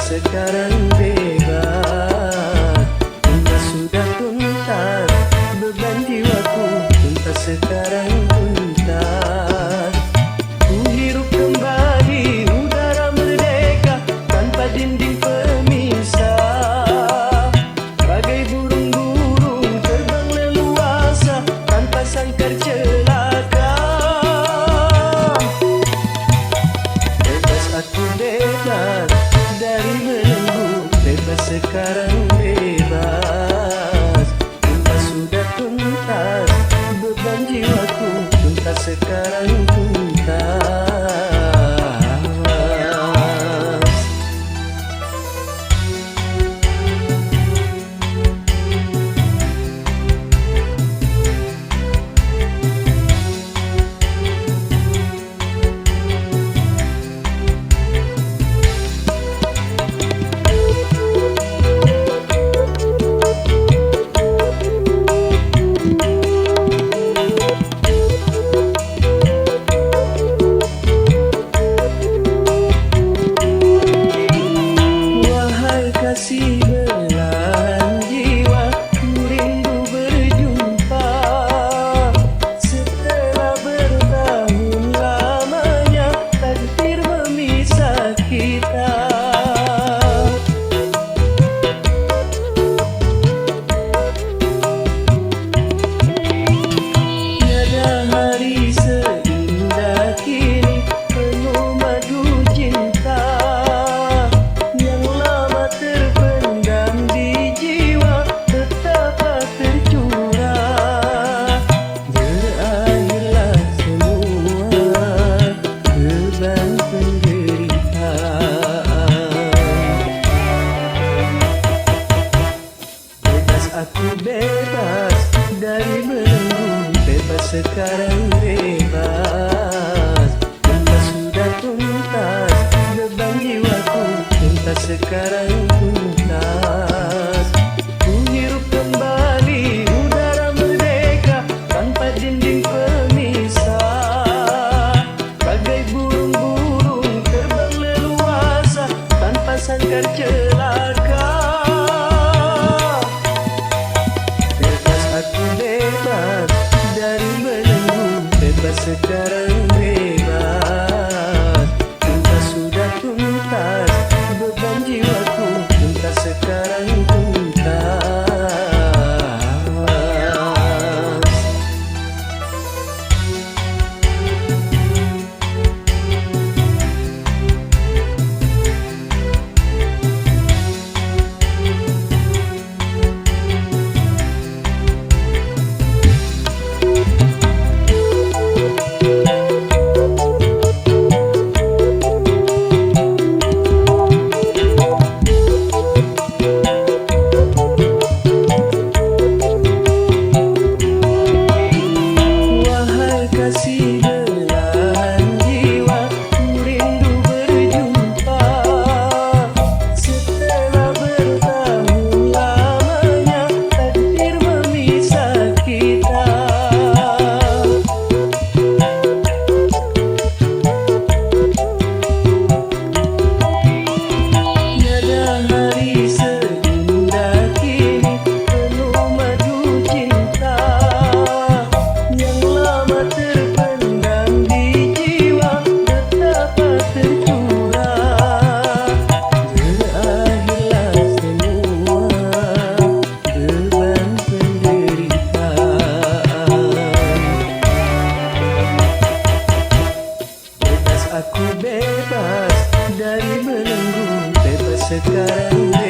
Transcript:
sekarang bebas, tuntas sudah tuntas, beban jiwaku tuntas sekarang tuntas. Ku hirup kembali udara merdeka tanpa dinding pemisah, bagai burung-burung terbang leluasa tanpa sangkar celaka. Bebas aku bebas dari belenggu, bebas sekarang bebas, tuntas sudah tuntas, beban jiwaku tuntas sekarang tuntas. Kasih belahan jiwa, ku rindu berjumpa. Setelah bertahun lamanya takdir memisah kita. Tiada hari seindah kini penuh madu cinta. Aku bebas dari belenggu, bebas sekarang bebas, tuntas sudah tuntas, beban jiwaku tuntas sekarang tuntas. Ku hirup kembali udara merdeka tanpa dinding pemisah, bagai burung-burung terbang leluasa tanpa sangkar celaka. Aku bebas dari belenggu, bebas sekarang bebas, tuntas sudah tuntas, beban jiwaku tuntas sekarang tuntas. Kasih belahan jiwa, ku rindu berjumpa. Setelah bertahun lamanya takdir memisah kita. Tiada hari seindah kini penuh madu cinta, yang lama terpendam di jiwa betapa tercurah. Berakhirlah semua beban penderitaan. Bebas aku bebas dari belenggu, bebas sekarang.